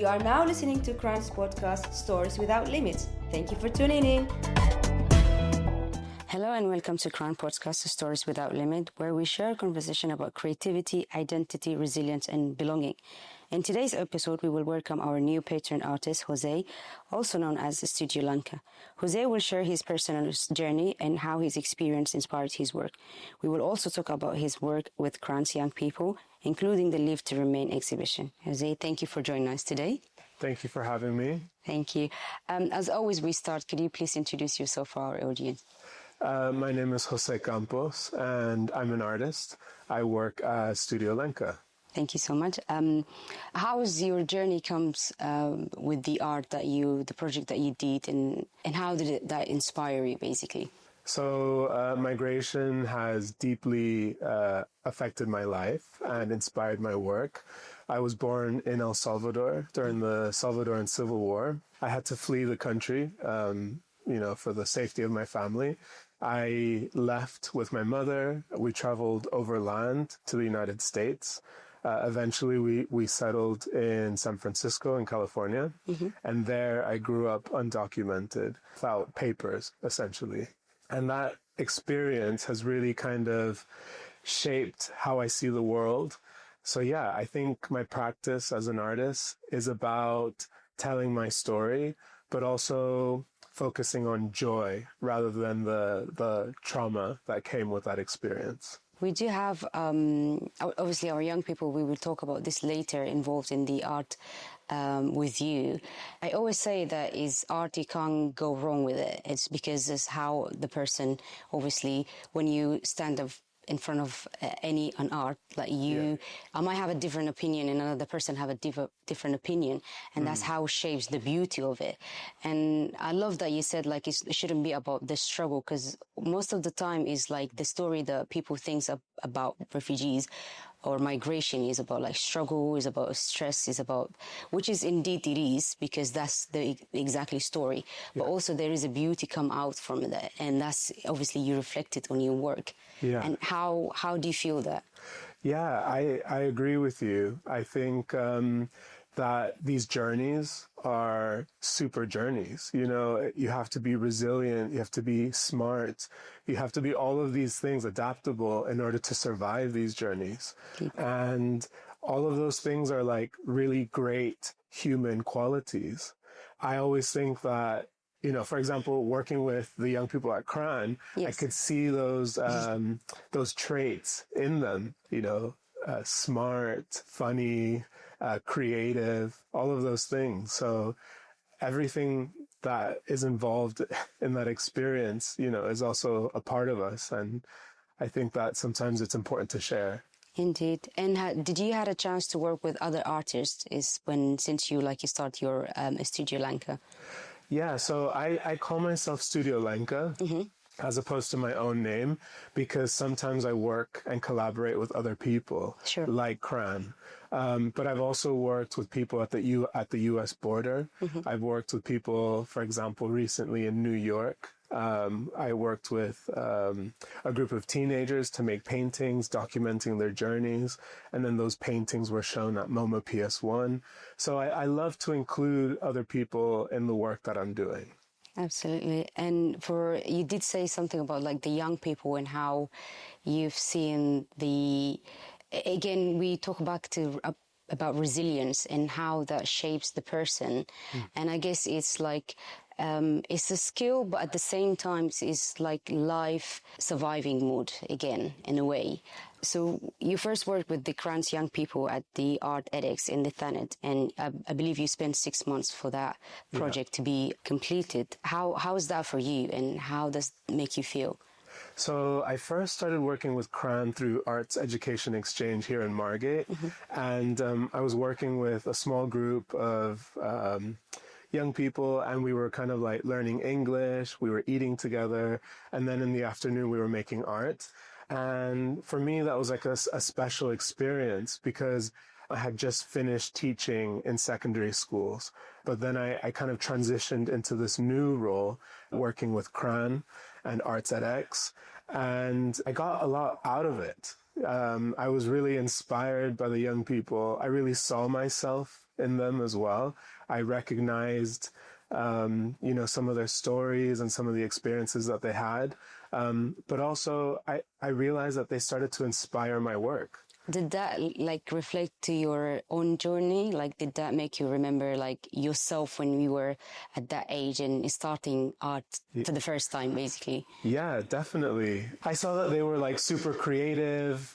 You are now listening to KRAN's podcast, Stories Without Limits. Thank you for tuning in. Hello and welcome to KRAN Podcast, Stories Without Limit, where we share a conversation about creativity, identity, resilience, and belonging. In today's episode, we will welcome our new patron artist, Jose, also known as Studio Lenca. Jose will share his personal journey and how his experience inspired his work. We will also talk about his work with KRAN's young people, including the Live to Remain exhibition. Jose, thank you for joining us today. Thank you for having me. Thank you. As always, we start. Could you please introduce yourself for our audience? My name is Jose Campos, and I'm an artist. I work at Studio Lenca. Thank you so much. How's your journey comes with the art the project that you did, and how did that inspire you, basically? So migration has deeply affected my life and inspired my work. I was born in El Salvador during the Salvadoran Civil War. I had to flee the country, for the safety of my family. I left with my mother. We traveled overland to the United States. Eventually, we settled in San Francisco in California. Mm-hmm. And there I grew up undocumented, without papers, essentially. And that experience has really kind of shaped how I see the world. So yeah, I think my practice as an artist is about telling my story, but also focusing on joy rather than the trauma that came with that experience. We do have, obviously, our young people, we will talk about this later, involved in the art with you. I always say that is art, you can't go wrong with it. It's because it's how the person, obviously, when you stand up in front of an art, like you, I might have a different opinion and another person have a different opinion, and that's how it shapes the beauty of it. And I love that you said, like, it shouldn't be about the struggle, because most of the time is like the story that people think about refugees or migration is about like struggle, is about stress, is about, which is indeed it is, because that's the exactly story. But also there is a beauty come out from that, and that's obviously you reflect it on your work. Yeah. And how do you feel that? Yeah, I agree with you. I think that these journeys are super journeys. You know, you have to be resilient, you have to be smart, you have to be all of these things, adaptable, in order to survive these journeys. And all of those things are like really great human qualities. I always think that, for example, working with the young people at KRAN, I could see those traits in them, smart, funny, creative, all of those things. So everything that is involved in that experience, is also a part of us. And I think that sometimes it's important to share. Indeed. And did you had a chance to work with other artists since you start your Studio Lenca? Yeah, so I call myself Studio Lenca. Mm-hmm. As opposed to my own name, because sometimes I work and collaborate with other people, like KRAN. But I've also worked with people at the U.S. border. Mm-hmm. I've worked with people, for example, recently in New York. I worked with a group of teenagers to make paintings documenting their journeys, and then those paintings were shown at MoMA PS1. So I love to include other people in the work that I'm doing. Absolutely. And you did say something about like the young people and how you've seen again, we talk back to about resilience and how that shapes the person. And I guess it's like, it's a skill, but at the same time, it's like life surviving mode again, in a way. So you first worked with the KRAN's young people at the Art edX in the Thanet, and I believe you spent 6 months for that project to be completed. How is that for you, and how does it make you feel? So I first started working with KRAN through Arts Education Exchange here in Margate, and I was working with a small group of young people, and we were kind of like learning English, we were eating together, and then in the afternoon we were making art. And for me, that was like a special experience, because I had just finished teaching in secondary schools. But then I kind of transitioned into this new role, working with KRAN and Arts edX. And I got a lot out of it. I was really inspired by the young people. I really saw myself in them as well. I recognized, some of their stories and some of the experiences that they had. But also, I realized that they started to inspire my work. Did that reflect to your own journey? Did that make you remember yourself when you were at that age and starting art for the first time, basically? Yeah, definitely. I saw that they were super creative,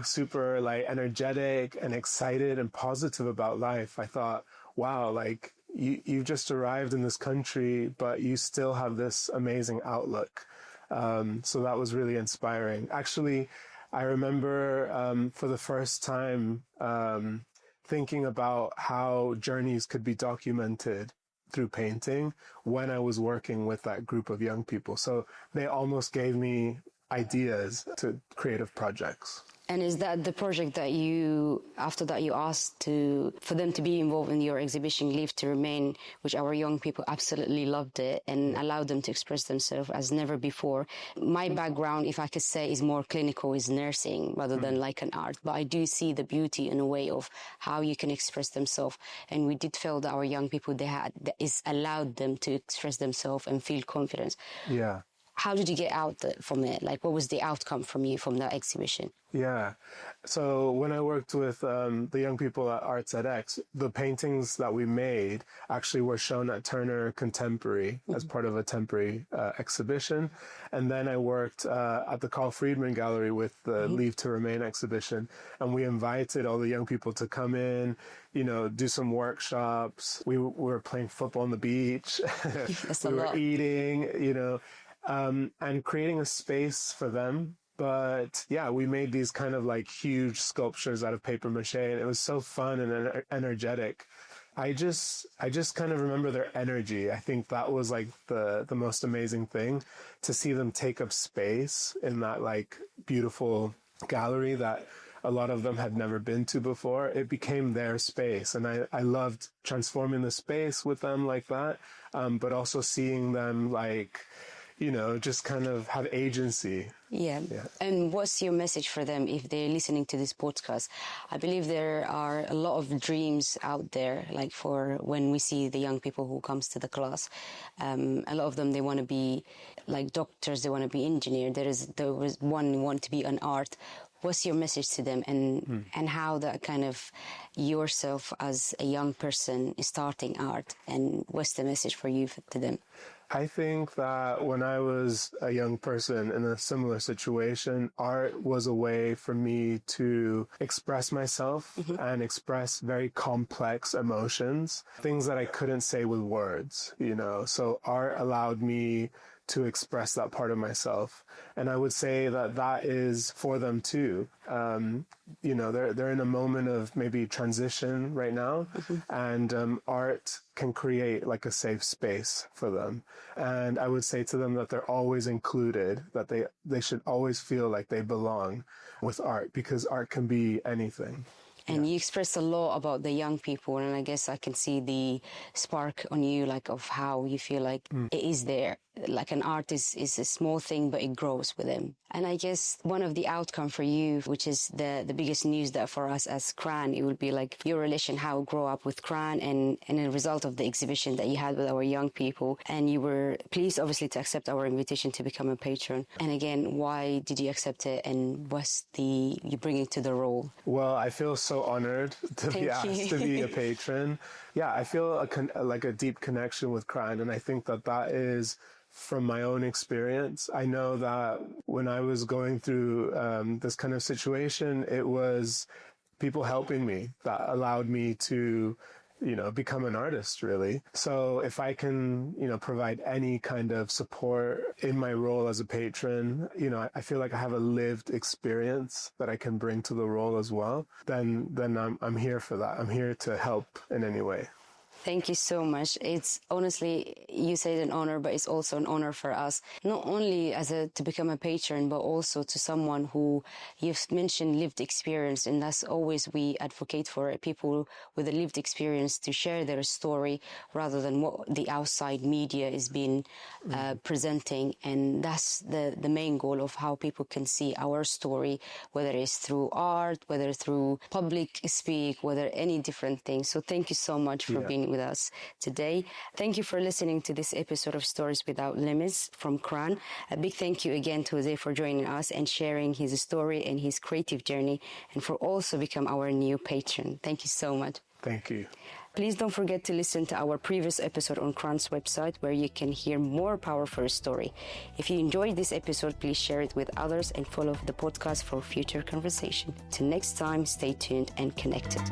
super energetic and excited and positive about life. I thought, wow, you've just arrived in this country, but you still have this amazing outlook. So that was really inspiring. Actually, I remember for the first time thinking about how journeys could be documented through painting when I was working with that group of young people. So they almost gave me ideas to creative projects. And is that the project that after that you asked for them to be involved in your exhibition, Leave to Remain, which our young people absolutely loved it and allowed them to express themselves as never before. My background, if I could say, is more clinical, is nursing rather than an art. But I do see the beauty in a way of how you can express themselves. And we did feel that our young people, is allowed them to express themselves and feel confidence. Yeah. How did you get out from it? What was the outcome from that exhibition? Yeah. So when I worked with the young people at Arts at X, the paintings that we made actually were shown at Turner Contemporary as part of a temporary exhibition. And then I worked at the Carl Friedman Gallery with the Leave to Remain exhibition. And we invited all the young people to come in, do some workshops. We were playing football on the beach. We were eating, and creating a space for them. But yeah, we made these kind of huge sculptures out of paper mache, and it was so fun and energetic. I just kind of remember their energy. I think that was the most amazing thing, to see them take up space in that beautiful gallery that a lot of them had never been to before. It became their space, and I loved transforming the space with them like that, but also seeing them just kind of have agency. Yeah. And what's your message for them if they're listening to this podcast? I believe there are a lot of dreams out there, for when we see the young people who comes to the class. A lot of them, they want to be doctors, they want to be engineers. There was one who want to be an art. What's your message to them, and how that kind of yourself as a young person is starting art, and what's the message for you to them? I think that when I was a young person in a similar situation, art was a way for me to express myself and express very complex emotions, things that I couldn't say with words, So art allowed me to express that part of myself. And I would say that is for them too. They're in a moment of maybe transition right now, and art can create a safe space for them. And I would say to them that they're always included, that they should always feel like they belong with art, because art can be anything. And you expressed a lot about the young people, and I guess I can see the spark on you, of how you feel it is there. An art is a small thing, but it grows with them. And I guess one of the outcome for you, which is the biggest news that for us as KRAN, it would be your relation, how grow up with KRAN, and a result of the exhibition that you had with our young people. And you were pleased, obviously, to accept our invitation to become a patron. And again, why did you accept it, and what's you bringing to the role? Well, I feel so honored to be asked to be a patron. Yeah, I feel a deep connection with KRAN, and I think that is from my own experience. I know that when I was going through this kind of situation, it was people helping me that allowed me to, become an artist, really. So if I can, provide any kind of support in my role as a patron, I feel like I have a lived experience that I can bring to the role as well, then I'm here for that. I'm here to help in any way. Thank you so much. It's honestly, you say it's an honor, but it's also an honor for us, not only to become a patron, but also to someone who you've mentioned lived experience. And that's always we advocate for people with a lived experience to share their story rather than what the outside media is being presenting. And that's the main goal of how people can see our story, whether it's through art, whether through public speak, whether any different things. So thank you so much for being with us today. Thank you for listening to this episode of Stories Without Limits from KRAN. A big thank you again to Jose for joining us and sharing his story and his creative journey, and for also become our new patron. Thank you so much. Thank you. Please don't forget to listen to our previous episode on KRAN's website, where you can hear more powerful story. If you enjoyed this episode, please share it with others and follow the podcast for future conversation. Till next time, stay tuned and connected.